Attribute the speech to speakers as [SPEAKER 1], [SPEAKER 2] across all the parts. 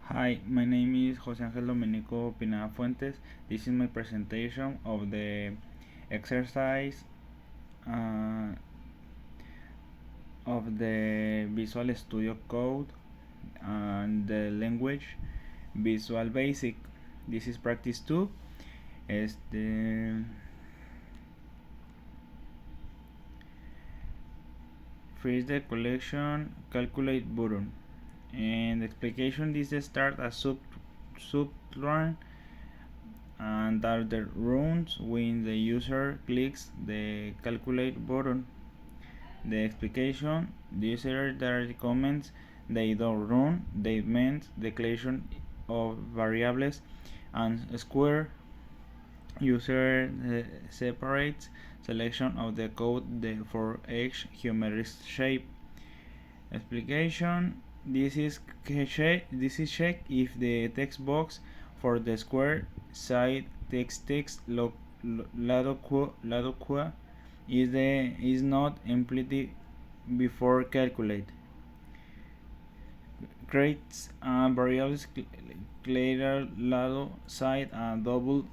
[SPEAKER 1] Hi, my name is Jose Angel Domenico Pineda Fuentes. This is my presentation of the exercise uh, of the Visual Studio Code and the language Visual Basic. This is practice 2. First the collection calculate button. And the explication this start as subtrun and are the runs when the user clicks the calculate button. The explication the user that comments they don't run, they meant declaration of variables and square user separates selection of the code for each geometric shape. Explication this is check if the text box for the square side text lado qua is not empty before calculate. Creates variables clear lado side a double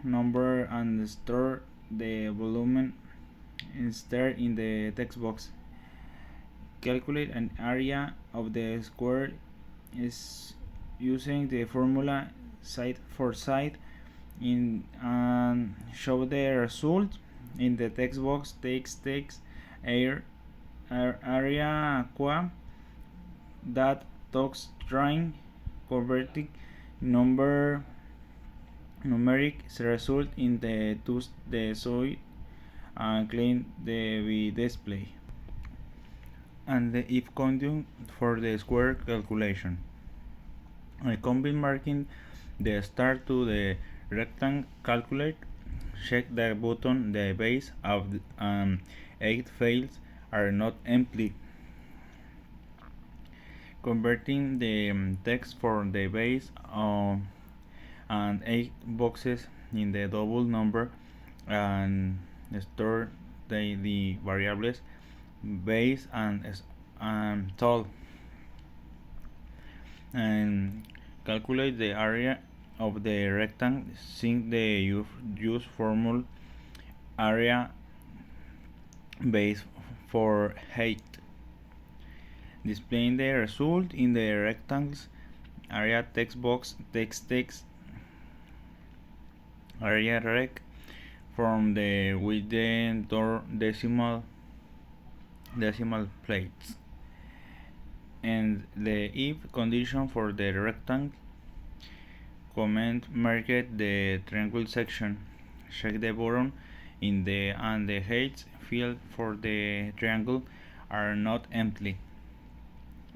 [SPEAKER 1] number and store the volume instead in the text box. Calculate an area of the square is using the formula side for side in and show the result in the text box text area qua that talks trying converting numeric result in the soil and clean the display and the if condition for the square calculation. I combine marking the start to the rectangle calculate, check the button the base of 8 fields are not empty. Converting the text for the base and 8 boxes in the double number and store the variables base and tall and calculate the area of the rectangle. Sync the use formula area base for height. Displaying the result in the rectangles area text box text area rec from the within door decimal plates and the if condition for the rectangle comment mark the triangle section. Check the button in the and the height field for the triangle are not empty.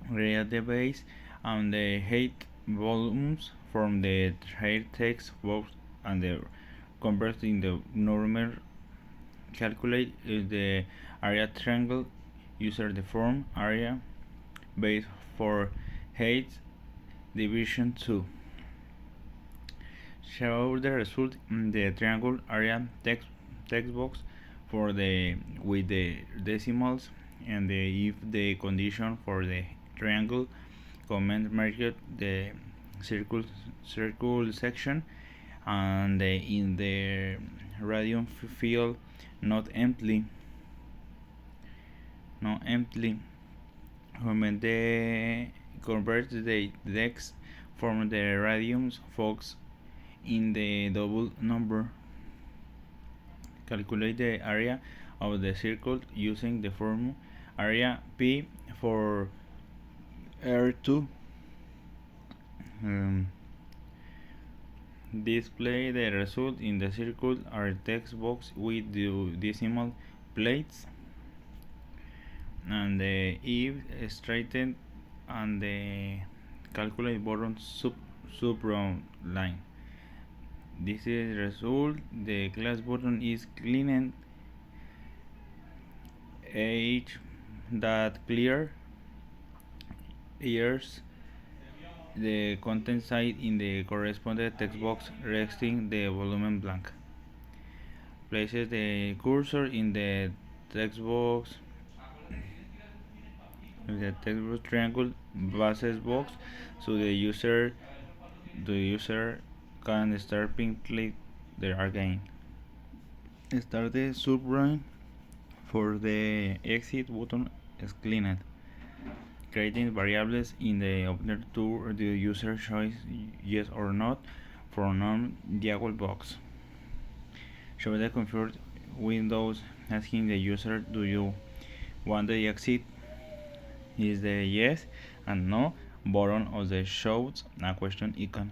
[SPEAKER 1] Read the base and the height volumes from the height text box and the convert in the normal. Calculate the area triangle user the form area base for height division 2. Show the result in the triangle area text box for the with the decimals and if the condition for the triangle comment mark the circle section and in the radius field not empty comment the convert the text from the radius fox in the double number. Calculate the area of the circle using the formula area P for R2. Display the result in the circle or text box with the decimal plates and the if straighten and the calculate button sub line. This is result the class button is cleaned age that clear years the content side in the corresponding text box resting the volume blank. Places the cursor in the text box If the text triangle passes box, so the user can start pink click there again. Start the subroutine for the exit button is cleaned. Creating variables in the object to the user choice yes or not for non-dialog box. Show the configured windows asking the user do you want the exit is the yes and no button of the shows a question icon.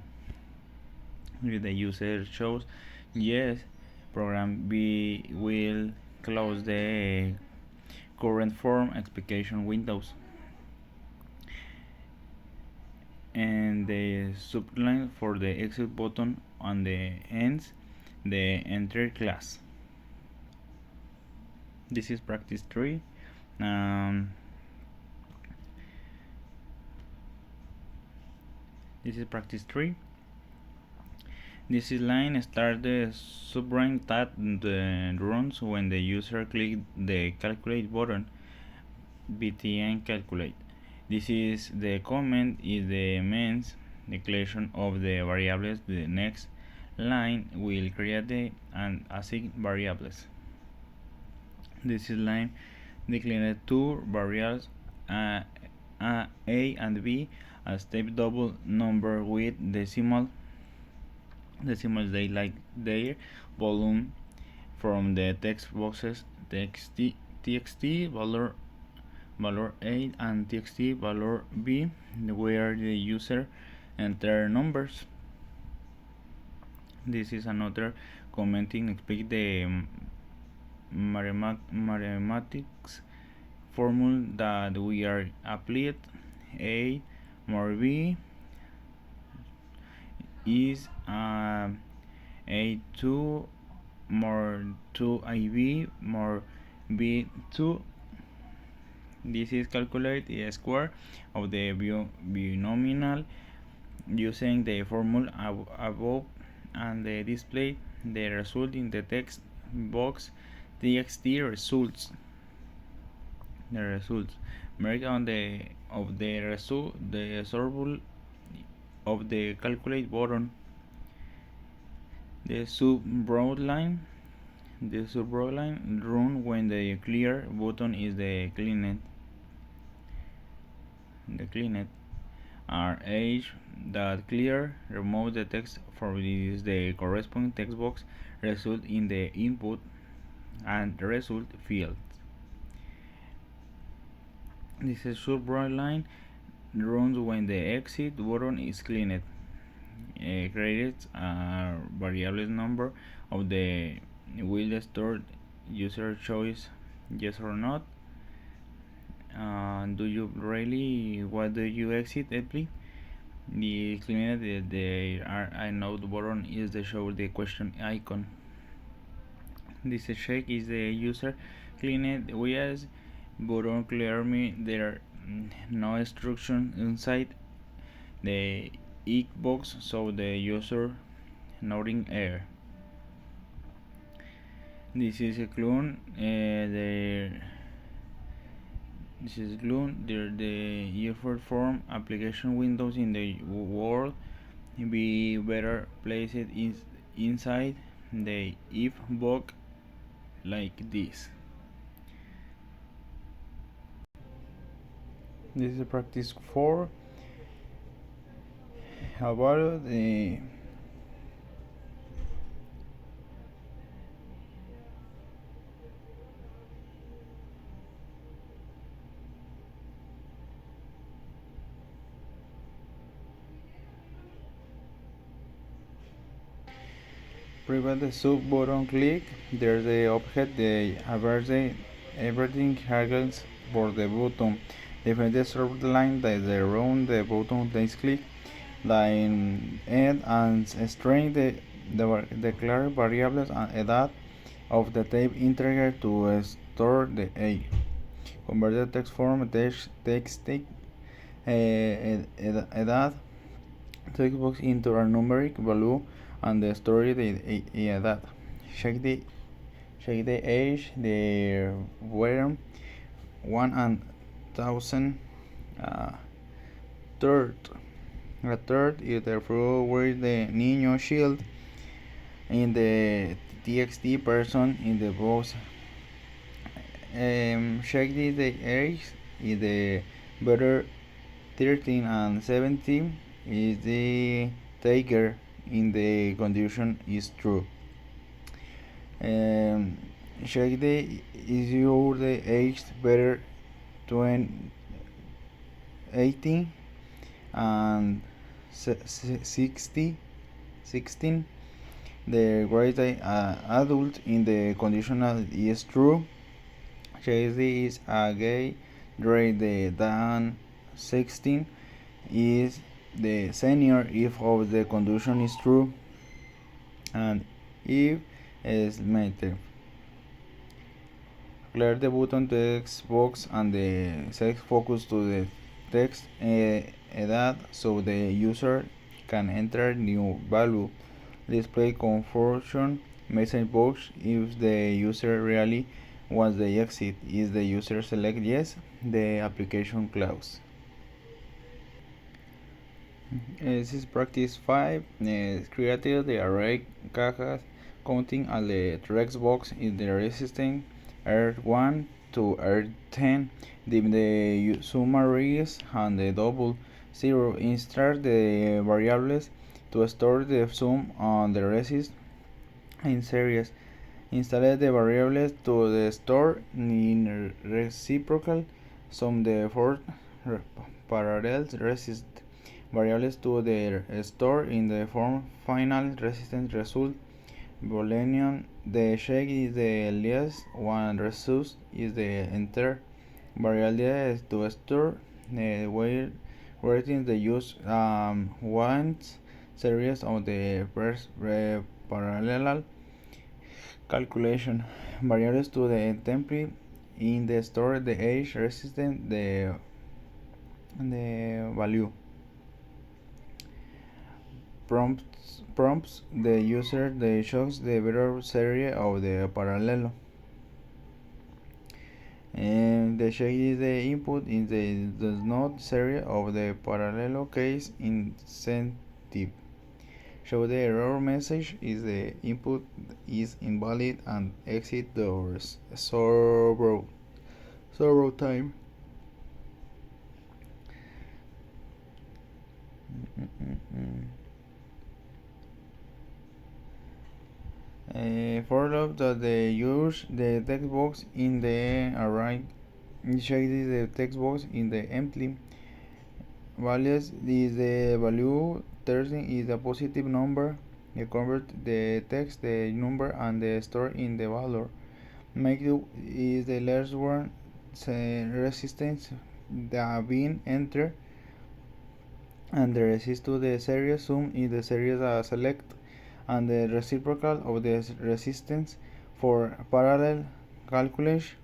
[SPEAKER 1] If the user shows yes, program B will close the current form application windows. And the subline for the exit button on the ends the enter class. This is practice 3. This is practice 3. This line starts the subline that runs when the user clicks the calculate button btn calculate. This is the comment is the means declaration of the variables. The next line will create the and assign variables. This is line declared two variables a and b a step double number with decimals they like their volume from the text boxes txt value a and txt value b where the user enter numbers. This is another commenting explain the mathematics formula that we are applied. A more b is a2 more 2ab more b2. This is calculate the square of the binomial using the formula above and the display the result in the text box txt results. The results mark on the of the result the result of the calculate button. The subroutine run when the clear button is the cleaned age that clear remove the text for this the corresponding text box result in the input and result field. This is subroutine runs when the exit button is cleaned. Creates a variable number of the will store user choice yes or not. Do you really what do you exit apply? The cleaned the I know the button is the show the question icon. This check is the user cleaned yes button clear me there no instruction inside the box so the user noting error. This is a clone this is clone the effort form application windows in the world be better placed inside the if box like this. This is practice 4 about the prevent the sub button click. There's the object the everything haggles for the button. Define the server line that they run the button they click line end and string the declare variables and add of the type integer to store the a. Convert the text form text add text box into a numeric value and the story the add. Check the age, the where 1 and 2000. Uh, third. A third is the fruit with the niño shield in the TXT person in the box. Check the age is the better 13 and 17 is the tiger in the condition is true. Check the is your the age better 20, 18 and 60 16 the great adult in the conditional is true. Chase is a gay greater than 16 is the senior if of the condition is true and if is matter. Clear the button text box and the set focus to the text edad so the user can enter new value. Display confusion message box if the user really wants the exit. Is the user select yes, the application close. This is practice 5. Create the array cajas counting as the text box in the resistance R1 to R10. The summaries and the double 0. Insert the variables to store the sum on the resist in series. Install the variables to the store in reciprocal sum the four parallel resist variables to the store in the form final resistance result boolean. The check is the least one result is the enter variable to store where rating the use once series of the first parallel calculation variables to the template in the store the age resistance the value prompts the user the shows the better series of the parallel and the check is the input in the does not series of the parallel case incentive. Show the error message is the input is invalid and exit the server time. Follow that they use the text box in the array. Check the text box in the empty values is the value 13 is a positive number. Convert the text the number and the store in the value. Make do is the last one resistance the being enter and the resist to the series sum is the series select and the reciprocal of the resistance for parallel calculation.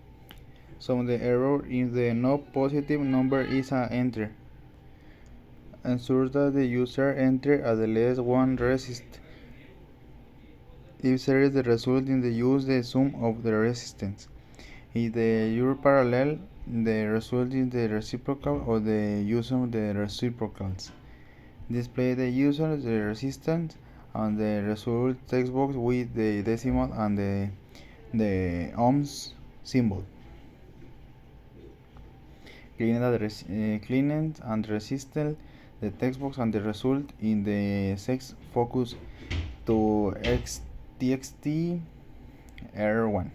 [SPEAKER 1] So the error in the no positive number is enter. Ensure that the user enter at the least one resist. If series the result in the use the sum of the resistance. If the your parallel the result is the reciprocal of the use of the reciprocals. Display the user the resistance and the result text box with the decimal and the ohms symbol. Clean and resistance the text box and the result in the sex focus to txt R1.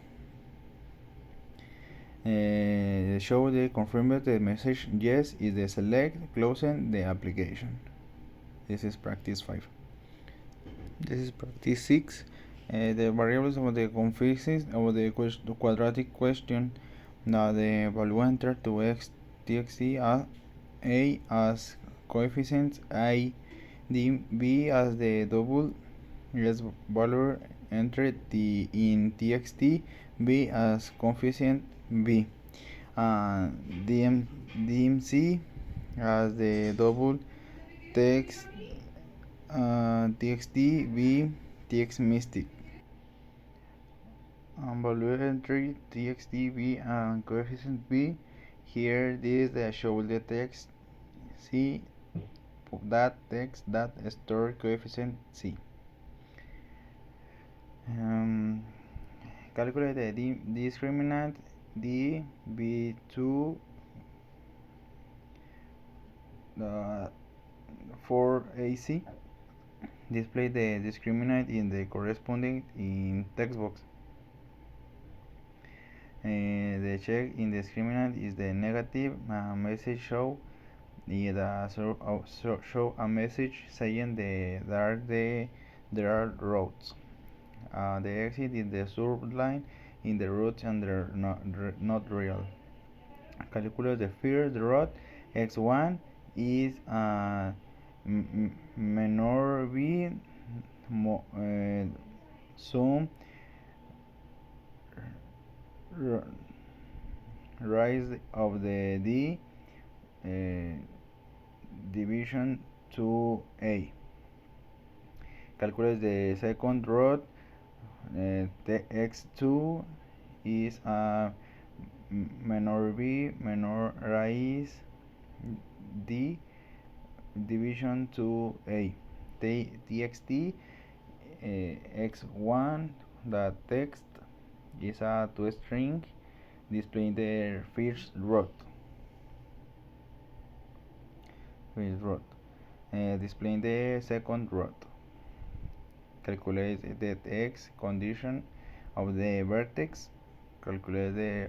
[SPEAKER 1] Show the confirmed the message yes is the select closing the application. This is practice 5. This is practice 6. The variables of the configuration of the quadratic question. Now the value enter to x txt a as coefficient I d b as the double yes value entered in txt b as coefficient b dmc as the double text txt b txt mystic value entry txt b and coefficient b Here this shows the text C that text that store coefficient C. Calculate the discriminant d b2 for AC. Display the discriminant in the corresponding in text box. The check in the discriminant is the negative message show. Show a message saying there are routes. The exit is the subline in the routes and they're not real. Calculate the first route. X1 is minor b sum rise of the d division to a. Calculate the second route. The x2 is minor b minor rise d division to a. Txt x1 the text is a toString displaying the first route. Displaying the second route. Calculate the x condition of the vertex. Calculate the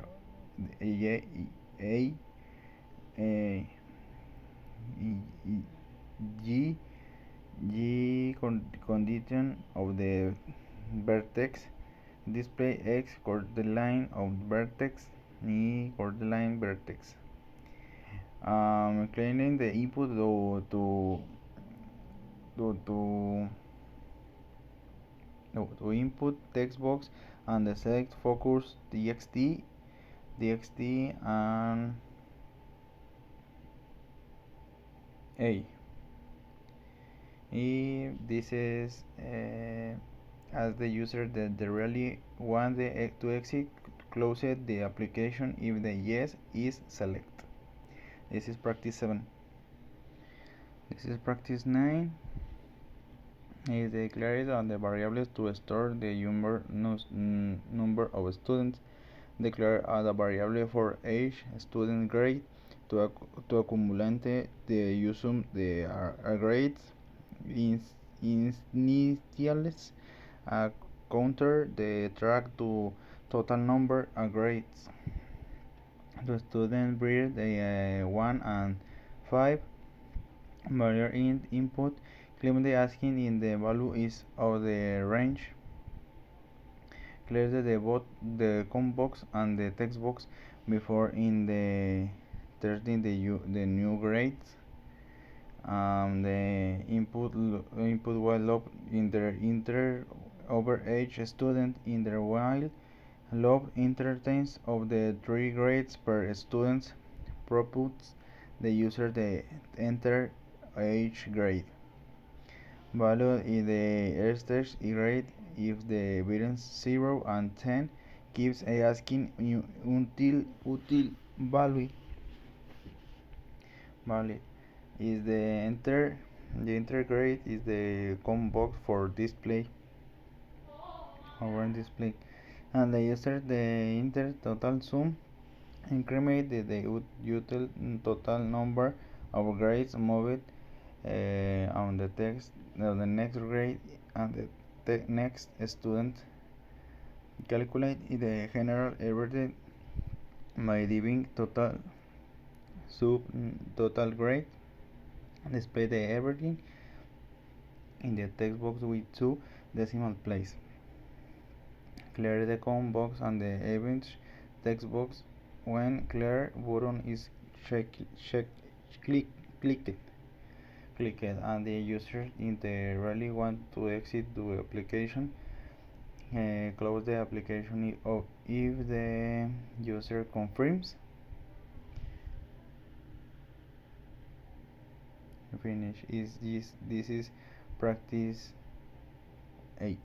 [SPEAKER 1] condition of the vertex. Display x coordinate of vertex, y coordinate vertex. Cleaning the input to input text box and the select focus txt and a. If this is as the user that they really want to exit, close the application if the yes is select. This is practice 7. This is practice 9. Is declared on the variables to store the number of students. Declare the variable for age, student grade, to accumulate the use the grades. Initialize a counter the track to total number of grades. The student breed 1 and 5. Variable in input. Claim the asking in the value is of the range. Clear both the com box and the text box before in the inserting the new grades. The input while loop inter over age student in the while loop entertains of the 3 grades per student prompts the user to enter age grade. Value in the stage grade if the variance 0 and 10 keeps asking until value is the enter grade is the com box for display and the user the enter total sum increment the util total number of grades moved on the text of the next grade and the next student. Calculate the general average by dividing total sub total grade. Display the averaging in the text box with 2 decimal place. Clear the com box and the average text box when clear button is clicked and the user really want to exit the application. Close the application if the user confirms. Finish. This is practice 8.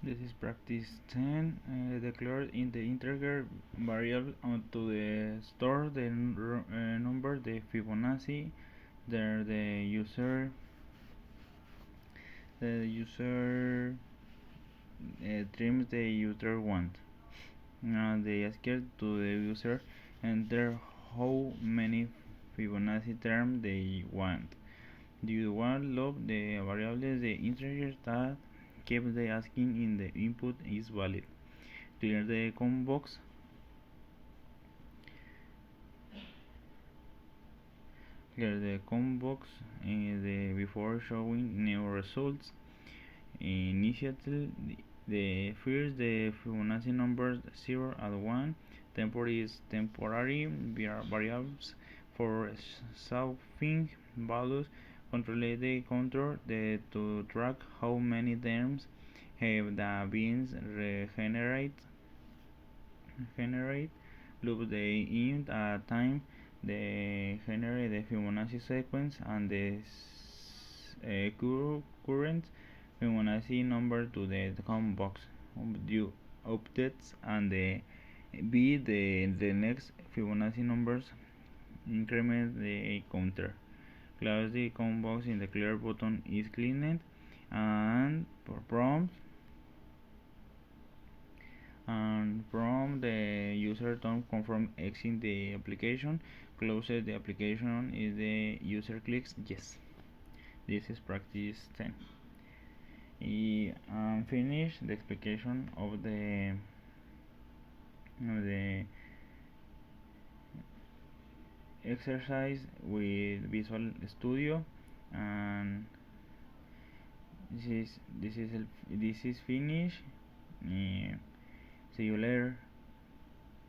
[SPEAKER 1] This is practice 10. Declare in the integer variable to the store the number the Fibonacci. There the user trims the user want. Now they ask to the user enter how many Fibonacci terms they want. Do you want loop the variable the integer that keeps the asking in the input is valid? Clear the com box. Clear the com box before showing new results. Initially, the first the Fibonacci numbers 0 and 1. Temporary is temporary variables for solving values. Control the counter to track how many terms have the been generate. Loop the int at time the generate the Fibonacci sequence and the current Fibonacci number to the com box. Do updates and the next Fibonacci numbers increment the counter. Close the com box in the clear button is cleaned and from the user don't confirm exiting the application. Close the application if the user clicks yes. This is practice 10. And finish the explication of the exercise with Visual Studio, and this is finished. See you later.